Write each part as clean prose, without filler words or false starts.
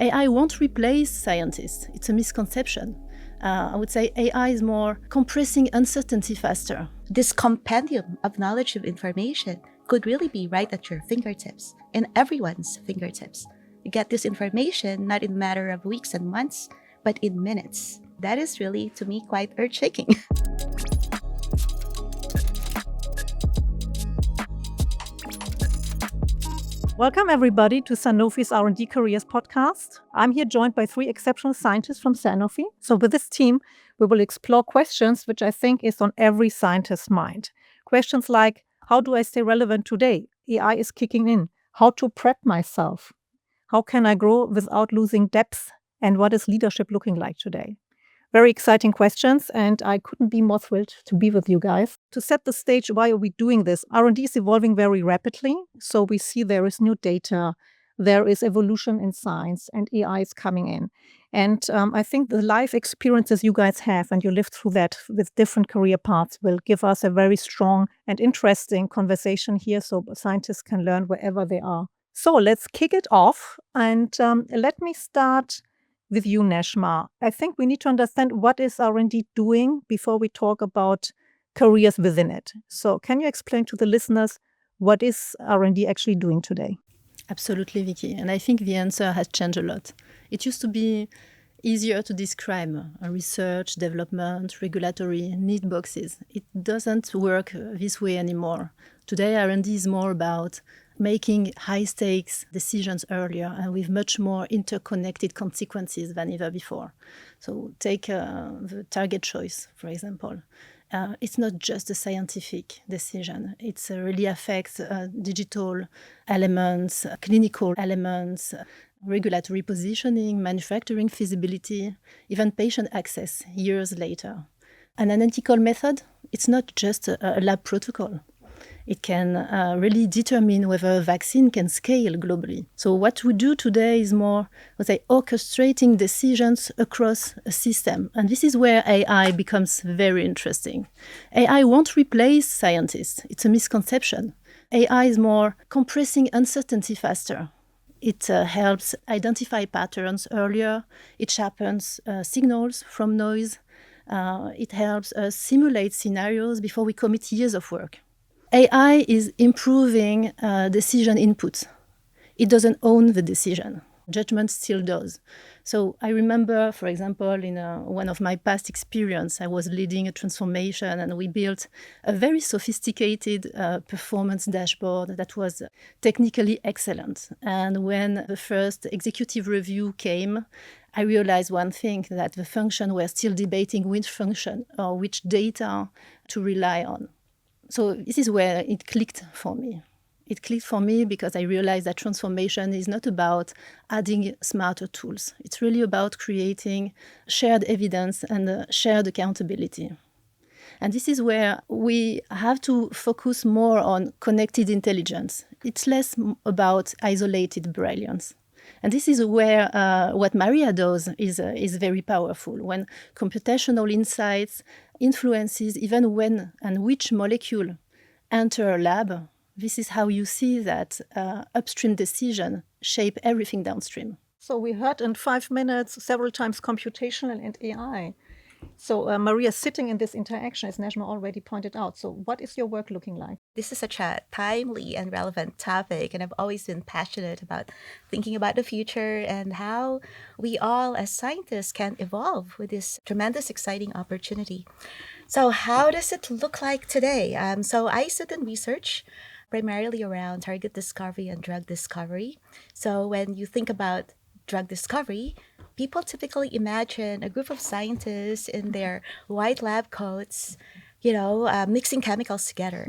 AI won't replace scientists. It's a misconception. I would say AI is more compressing uncertainty faster. This compendium of knowledge of information could really be right at your fingertips, in everyone's fingertips. You get this information not in a matter of weeks and months, but in minutes. That is really, to me, quite earth-shaking. Welcome, everybody, to Sanofi's R&D Careers podcast. I'm here joined by three exceptional scientists from Sanofi. So with this team, we will explore questions which I think is on every scientist's mind. Questions like, how do I stay relevant today? AI is kicking in. How to prep myself? How can I grow without losing depth? And what is leadership looking like today? Very exciting questions, and I couldn't be more thrilled to be with you guys. To set the stage, why are we doing this? R&D is evolving very rapidly, so we see there is new data, there is evolution in science, and AI is coming in. And I think the life experiences you guys have, and you lived through that with different career paths, will give us a very strong and interesting conversation here, so scientists can learn wherever they are. So let's kick it off, and let me start with you, Neshma. I think we need to understand what is R&D doing before we talk about careers within it. So can you explain to the listeners what is R&D actually doing today? Absolutely, Vicky. And I think the answer has changed a lot. It used to be easier to describe research, development, regulatory, need boxes. It doesn't work this way anymore. Today, R&D is more about making high-stakes decisions earlier and with much more interconnected consequences than ever before. So take the target choice, for example. It's not just a scientific decision. It really affects digital elements, clinical elements, regulatory positioning, manufacturing feasibility, even patient access years later. An analytical method, it's not just a lab protocol. It can really determine whether a vaccine can scale globally. So what we do today is more, let's say, orchestrating decisions across a system. And this is where AI becomes very interesting. AI won't replace scientists. It's a misconception. AI is more compressing uncertainty faster. It helps identify patterns earlier. It sharpens signals from noise. It helps us simulate scenarios before we commit years of work. AI is improving decision input. It doesn't own the decision. Judgment still does. So I remember, for example, in one of my past experience, I was leading a transformation and we built a very sophisticated performance dashboard that was technically excellent. And when the first executive review came, I realized one thing, that the function were still debating which function or which data to rely on. So this is where it clicked for me. It clicked for me because I realized that transformation is not about adding smarter tools. It's really about creating shared evidence and shared accountability. And this is where we have to focus more on connected intelligence. It's less about isolated brilliance. And this is where what Maria does is very powerful. When computational insights influences even when and which molecule enter a lab, this is how you see that upstream decision shape everything downstream. So we heard in 5 minutes several times computational and AI. So Maria, sitting in this interaction, as Neshma already pointed out. So what is your work looking like? This is such a timely and relevant topic, and I've always been passionate about thinking about the future and how we all as scientists can evolve with this tremendous, exciting opportunity. So how does it look like today? So I sit in research primarily around target discovery and drug discovery. So when you think about drug discovery, people typically imagine a group of scientists in their white lab coats, mixing chemicals together.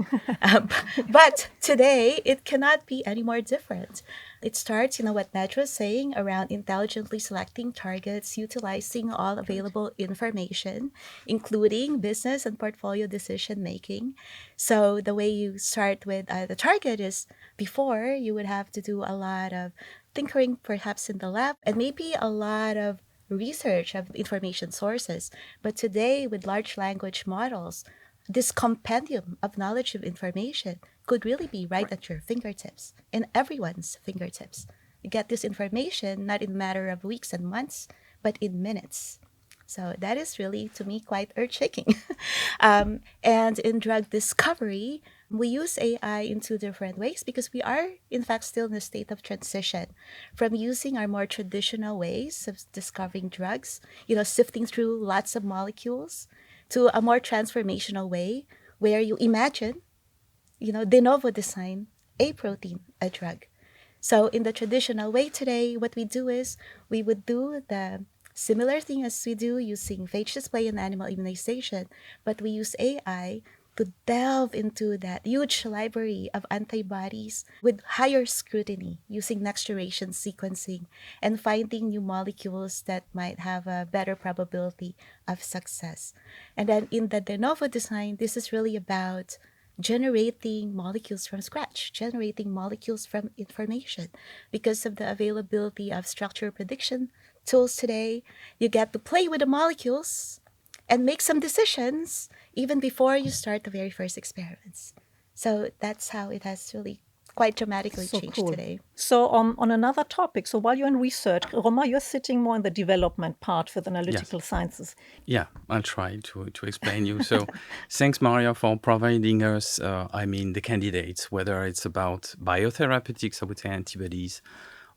But today, it cannot be any more different. It starts, what Nat was saying, around intelligently selecting targets, utilizing all available information, including business and portfolio decision making. So the way you start with the target is, before, you would have to do a lot of tinkering perhaps in the lab and maybe a lot of research of information sources. But today, with large language models, this compendium of knowledge of information could really be right at your fingertips, in everyone's fingertips. You get this information not in a matter of weeks and months, but in minutes. So that is really, to me, quite earth-shaking. And in drug discovery, we use AI in two different ways because we are, in fact, still in a state of transition from using our more traditional ways of discovering drugs, sifting through lots of molecules, to a more transformational way where you imagine, de novo design a protein, a drug. So in the traditional way today, what we do is we would do the similar thing as we do using phage display and animal immunization, but we use AI to delve into that huge library of antibodies with higher scrutiny using next generation sequencing and finding new molecules that might have a better probability of success. And then in the de novo design, this is really about generating molecules from scratch, generating molecules from information. Because of the availability of structure prediction tools today, you get to play with the molecules and make some decisions even before you start the very first experiments. So that's how it has really quite dramatically So changed cool. today. So on another topic, so while you're in research, Roma, you're sitting more in the development part with analytical sciences. Yeah, I'll try to explain you. So thanks, Maria, for providing us, the candidates, whether it's about biotherapeutics, I would say antibodies,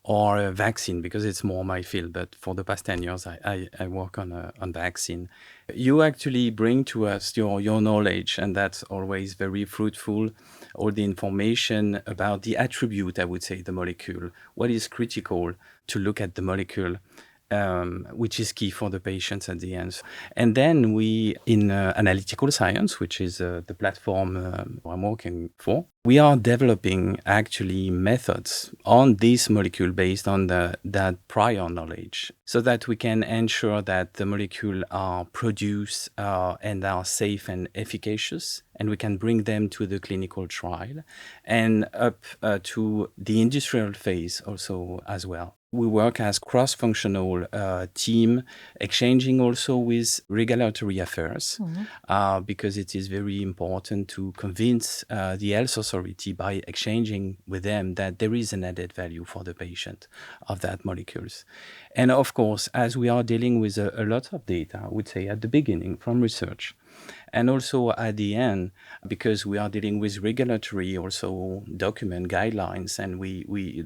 or a vaccine, because it's more my field. But for the past 10 years, I work on vaccine. You actually bring to us your knowledge, and that's always very fruitful. All the information about the attribute, I would say, the molecule, what is critical to look at the molecule, which is key for the patients at the end. And then we, in analytical science, which is the platform I'm working for, we are developing actually methods on this molecule based on that prior knowledge, so that we can ensure that the molecule are produced and are safe and efficacious, and we can bring them to the clinical trial and up to the industrial phase also as well. We work as cross-functional team, exchanging also with regulatory affairs, because it is very important to convince the health authority by exchanging with them that there is an added value for the patient of that molecules. And of course, as we are dealing with a lot of data, I would say at the beginning from research, and also at the end, because we are dealing with regulatory also document guidelines and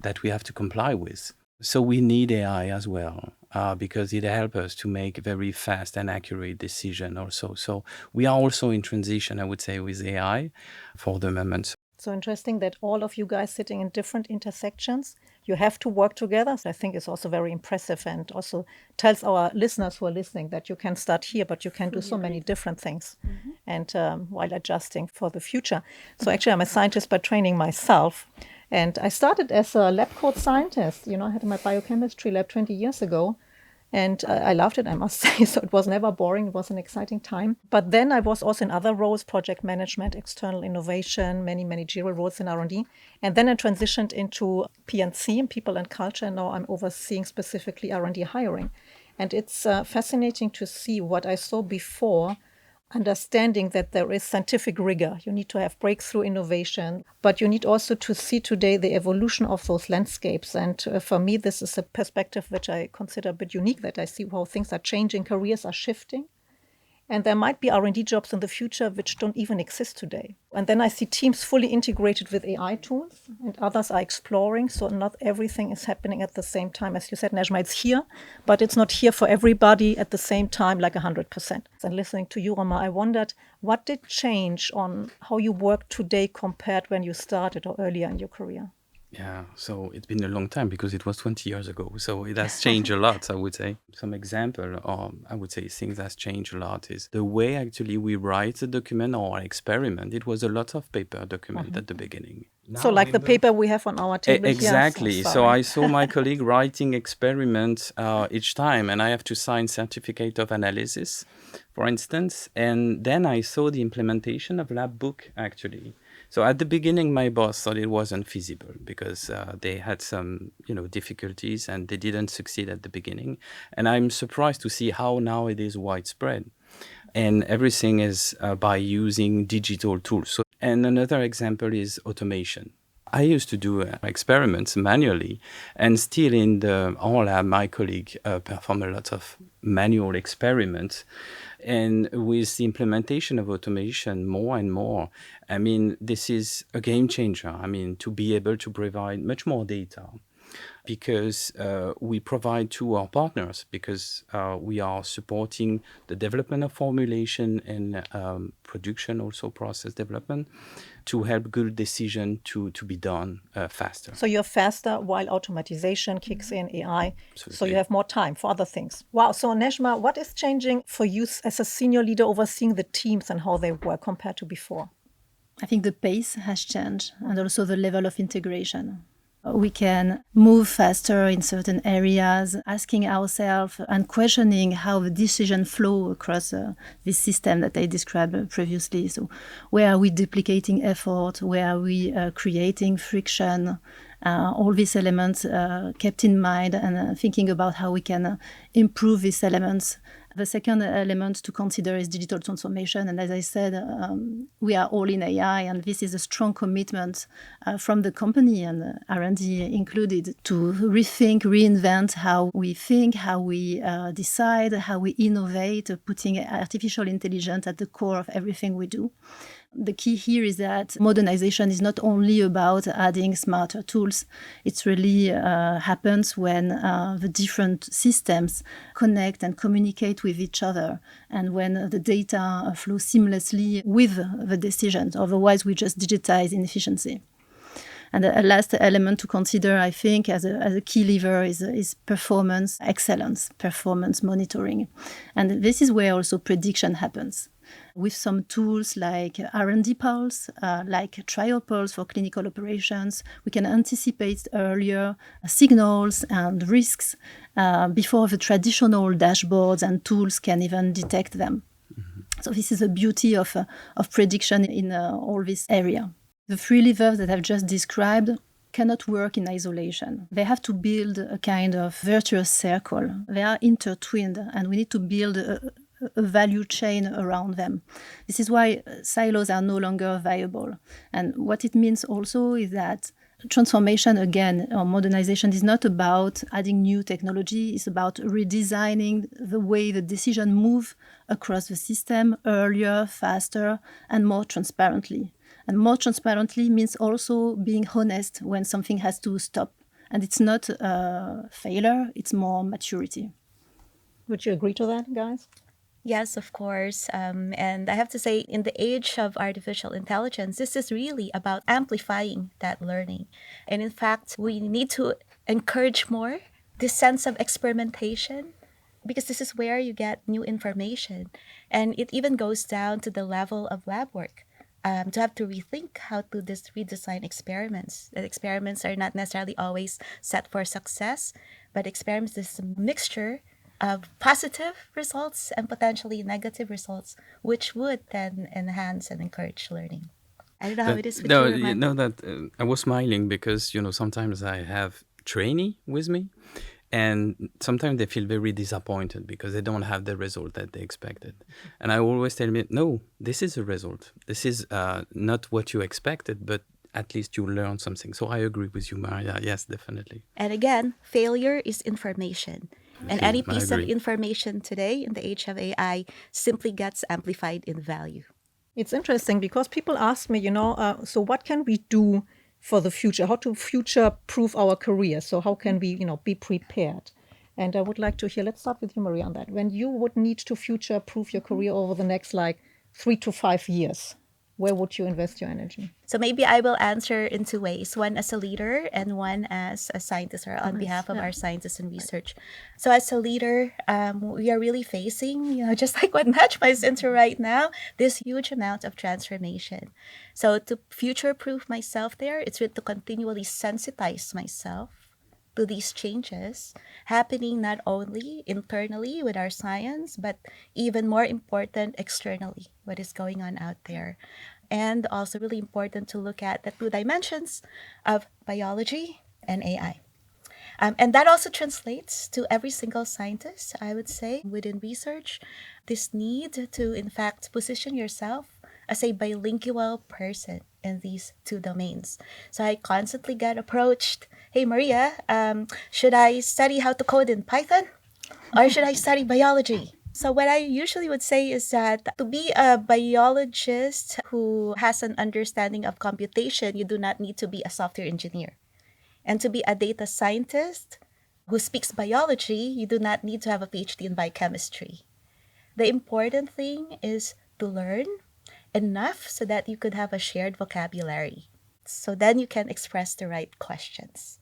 that we have to comply with. So we need AI as well, because it helps us to make very fast and accurate decision also. So we are also in transition, I would say, with AI for the moment. So interesting that all of you guys sitting in different intersections, you have to work together. So I think it's also very impressive and also tells our listeners who are listening that you can start here, but you can do so many different things and while adjusting for the future. So actually, I'm a scientist by training myself. And I started as a lab coat scientist. I had my biochemistry lab 20 years ago. And I loved it, I must say. So it was never boring. It was an exciting time. But then I was also in other roles, project management, external innovation, many managerial roles in R&D. And then I transitioned into P&C, people and culture. And now I'm overseeing specifically R&D hiring. And it's fascinating to see what I saw before, understanding that there is scientific rigor. You need to have breakthrough innovation, but you need also to see today the evolution of those landscapes. And for me, this is a perspective which I consider a bit unique, that I see how things are changing, careers are shifting. And there might be R&D jobs in the future which don't even exist today. And then I see teams fully integrated with AI tools, and others are exploring. So not everything is happening at the same time. As you said, Najma, it's here, but it's not here for everybody at the same time, like 100%. And listening to you, Roma, I wondered, what did change on how you work today compared when you started or earlier in your career? Yeah, so it's been a long time because it was 20 years ago. So it has changed a lot, I would say. Some example, or I would say things that changed a lot is the way actually we write the document or experiment. It was a lot of paper document at the beginning. So like the paper we have on our table Exactly. here. So I saw my colleague writing experiments each time, and I have to sign certificate of analysis, for instance. And then I saw the implementation of lab book, actually. So at the beginning, my boss thought it wasn't feasible because they had some, difficulties and they didn't succeed at the beginning. And I'm surprised to see how now it is widespread. And everything is by using digital tools. And another example is automation. I used to do experiments manually, and still in our lab, my colleague performed a lot of manual experiments. And with the implementation of automation more and more, I mean, this is a game changer. I mean, to be able to provide much more data, because we provide to our partners, because we are supporting the development of formulation and production, also process development, to help good decision to be done faster. So you're faster while automatization kicks in, AI. So Absolutely. you have more time for other things. Wow. So Nejma, what is changing for you as a senior leader overseeing the teams and how they work compared to before? I think the pace has changed and also the level of integration. We can move faster in certain areas, asking ourselves and questioning how the decision flow across this system that I described previously. So where are we duplicating effort? Where are we creating friction? All these elements kept in mind, and thinking about how we can improve these elements. The second element to consider is digital transformation. And as I said, we are all in AI, and this is a strong commitment from the company and R&D included to rethink, reinvent how we think, how we decide, how we innovate, putting artificial intelligence at the core of everything we do. The key here is that modernization is not only about adding smarter tools. It really happens when the different systems connect and communicate with each other, and when the data flow seamlessly with the decisions. Otherwise, we just digitize inefficiency. And a last element to consider, I think, as a key lever is performance excellence, performance monitoring. And this is where also prediction happens. With some tools like R&D Pulse, like Trial Pulse for clinical operations, we can anticipate earlier signals and risks before the traditional dashboards and tools can even detect them. Mm-hmm. So this is the beauty of prediction in all this area. The three levers that I've just described cannot work in isolation. They have to build a kind of virtuous circle. They are intertwined, and we need to build a value chain around them. This is why silos are no longer viable. And what it means also is that transformation, again, or modernization, is not about adding new technology. It's about redesigning the way the decision move across the system earlier, faster, and more transparently. And more transparently means also being honest when something has to stop. And it's not failure, it's more maturity. Would you agree to that, guys? Yes, of course. And I have to say, in the age of artificial intelligence, this is really about amplifying that learning. And in fact, we need to encourage more this sense of experimentation, because this is where you get new information. And it even goes down to the level of lab work. To have to rethink how to redesign experiments. That experiments are not necessarily always set for success, but experiments is a mixture of positive results and potentially negative results, which would then enhance and encourage learning. I don't know how it is with no, you, you Roman. know that I was smiling because sometimes I have trainee with me, and sometimes they feel very disappointed because they don't have the result that they expected. And I always tell them, no, this is a result. This is not what you expected, but at least you learn something. So I agree with you, Maria. Yes, definitely. And again, failure is information. And Okay, any I piece of agree. information today in the age of AI simply gets amplified in value. It's interesting because people ask me, so what can we do for the future? How to future-proof our career? So how can we, be prepared? And I would like to hear, let's start with you, Maria, on that. When you would need to future-proof your career over the next, 3 to 5 years, where would you invest your energy? So maybe I will answer in two ways, one as a leader and one as a scientist, or on behalf of our scientists and research. So as a leader, we are really facing, just like what Nejma is into right now, this huge amount of transformation. So to future-proof myself there, it's really to continually sensitize myself to these changes happening not only internally with our science, but even more important, externally, what is going on out there. And also really important to look at the two dimensions of biology and AI. And that also translates to every single scientist, I would say, within research, this need to, in fact, position yourself as a bilingual person. in these two domains. So I constantly get approached, hey, Maria, should I study how to code in Python or should I study biology? So what I usually would say is that to be a biologist who has an understanding of computation, you do not need to be a software engineer. And to be a data scientist who speaks biology, you do not need to have a PhD in biochemistry. The important thing is to learn enough so that you could have a shared vocabulary. So then you can express the right questions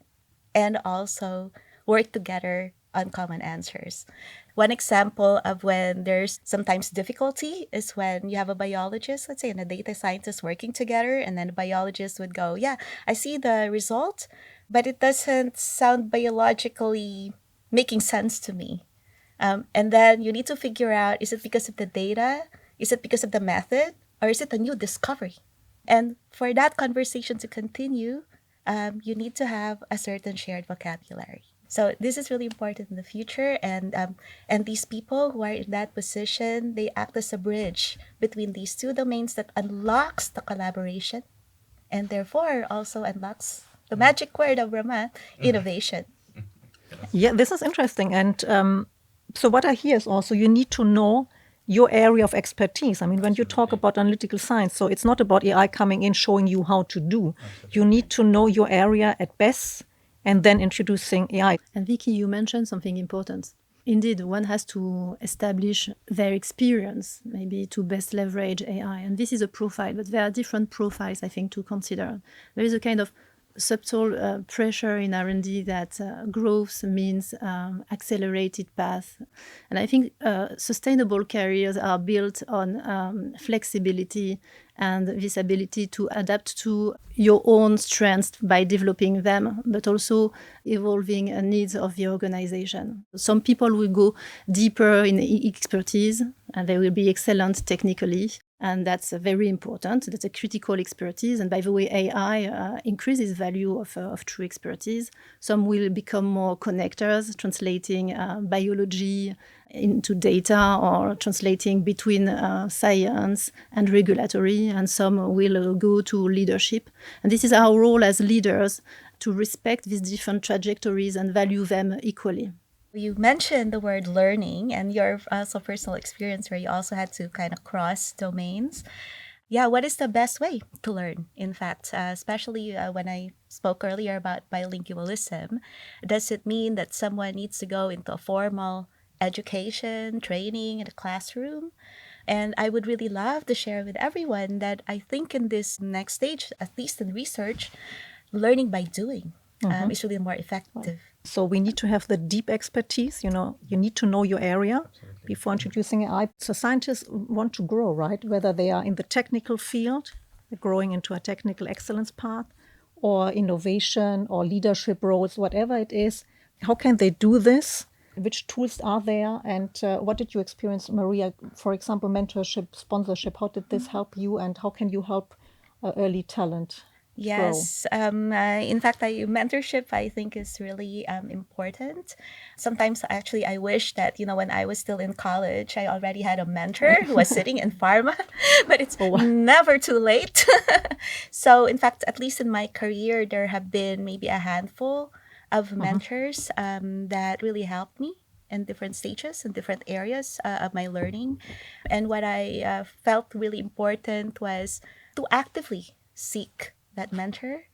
and also work together on common answers. One example of when there's sometimes difficulty is when you have a biologist, let's say, and a data scientist working together, and then the biologist would go, yeah, I see the result, but it doesn't sound biologically making sense to me. And then you need to figure out, is it because of the data? Is it because of the method? Or is it a new discovery? And for that conversation to continue, you need to have a certain shared vocabulary. So this is really important in the future. And these people who are in that position, they act as a bridge between these two domains that unlocks the collaboration and therefore also unlocks the magic word of Brahma, innovation. Yeah, this is interesting. And so what I hear is also you need to know your area of expertise. I mean, when you talk about analytical science, so it's not about AI coming in showing you how to do. You need to know your area at best and then introducing AI. And Vicky, you mentioned something important. Indeed, one has to establish their experience, maybe to best leverage AI. And this is a profile, but there are different profiles, I think, to consider. There is a kind of subtle pressure in R&D that growth means accelerated path. And I think sustainable careers are built on flexibility and this ability to adapt to your own strengths by developing them, but also evolving needs of the organization. Some people will go deeper in expertise and they will be excellent technically. And that's very important. That's a critical expertise. And by the way, AI increases value of true expertise. Some will become more connectors, translating biology into data or translating between science and regulatory. And some will go to leadership. And this is our role as leaders to respect these different trajectories and value them equally. You mentioned the word learning and your also personal experience where you also had to kind of cross domains. Yeah, what is the best way to learn? In fact, especially when I spoke earlier about bilingualism, does it mean that someone needs to go into a formal education, training in a classroom? And I would really love to share with everyone that I think in this next stage, at least in research, learning by doing is really more effective. So we need to have the deep expertise, you need to know your area before introducing AI. So scientists want to grow, right? Whether they are in the technical field, growing into a technical excellence path, or innovation or leadership roles, whatever it is. How can they do this? Which tools are there? And what did you experience, Maria? For example, mentorship, sponsorship, how did this help you? And how can you help early talent? Yes. In fact, mentorship, I think, is really important. Sometimes, actually, I wish that, when I was still in college, I already had a mentor who was sitting in pharma, but it's never too late. So, in fact, at least in my career, there have been maybe a handful of mentors that really helped me in different stages and different areas of my learning. And what I felt really important was to actively seek that mentor.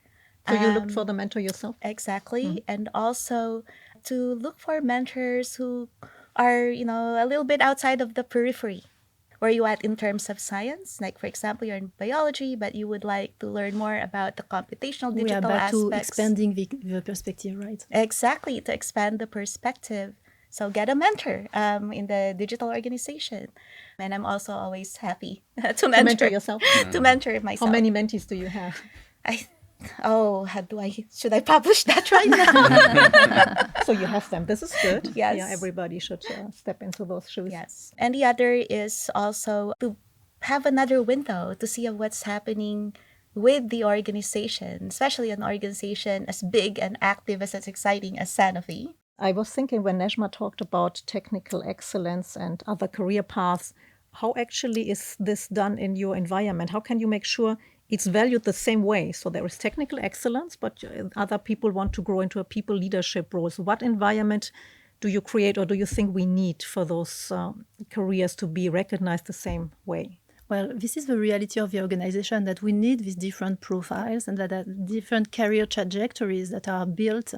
So you looked for the mentor yourself? Exactly. And also to look for mentors who are, a little bit outside of the periphery. Where you at in terms of science? Like, for example, you're in biology, but you would like to learn more about the computational digital We are back to aspects. expanding the perspective, right? Exactly, to expand the perspective. So get a mentor in the digital organization. And I'm also always happy to mentor yourself. To mentor myself. How many mentees do you have? Should I publish that right now? So you have them. This is good. Yes. Yeah, everybody should step into those shoes. Yes. And the other is also to have another window to see what's happening with the organization, especially an organization as big and active as exciting as Sanofi. I was thinking when Nejma talked about technical excellence and other career paths, how actually is this done in your environment? How can you make sure it's valued the same way. So there is technical excellence, but other people want to grow into a people leadership role. So what environment do you create, or do you think we need for those careers to be recognized the same way? Well, this is the reality of the organization, that we need these different profiles and that are different career trajectories that are built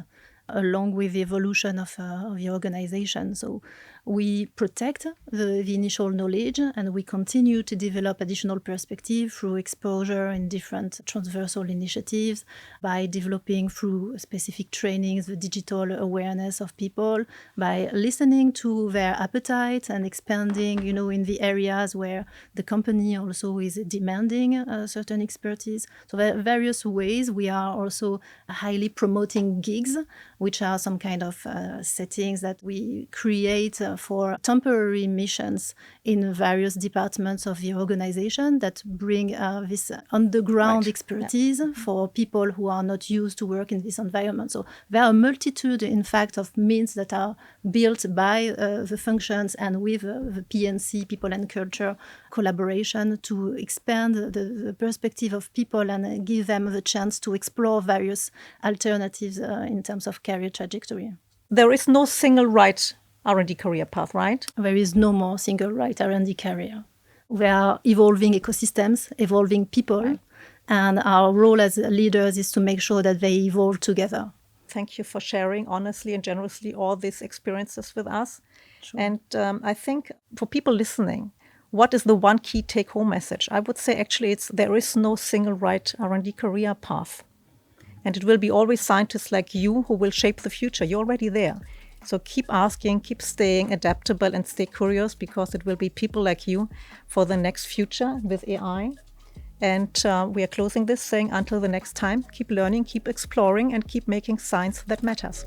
along with the evolution of the organization. So we protect the initial knowledge, and we continue to develop additional perspective through exposure in different transversal initiatives, by developing through specific trainings the digital awareness of people, by listening to their appetite and expanding, in the areas where the company also is demanding certain expertise. So there are various ways. We are also highly promoting gigs, which are some kind of settings that we create for temporary missions in various departments of the organization that bring this underground expertise for people who are not used to work in this environment. So there are a multitude, in fact, of means that are built by the functions and with the PNC, people and culture collaboration, to expand the perspective of people and give them the chance to explore various alternatives in terms of career trajectory. There is no single right R&D career path, right? There is no more single right R&D career. We are evolving ecosystems, evolving people, and our role as leaders is to make sure that they evolve together. Thank you for sharing honestly and generously all these experiences with us. Sure. And I think for people listening, what is the one key take-home message? I would say actually there is no single right R&D career path. And it will be always scientists like you who will shape the future. You're already there. So keep asking, keep staying adaptable, and stay curious, because it will be people like you for the next future with AI. And we are closing this saying, until the next time, keep learning, keep exploring, and keep making science that matters.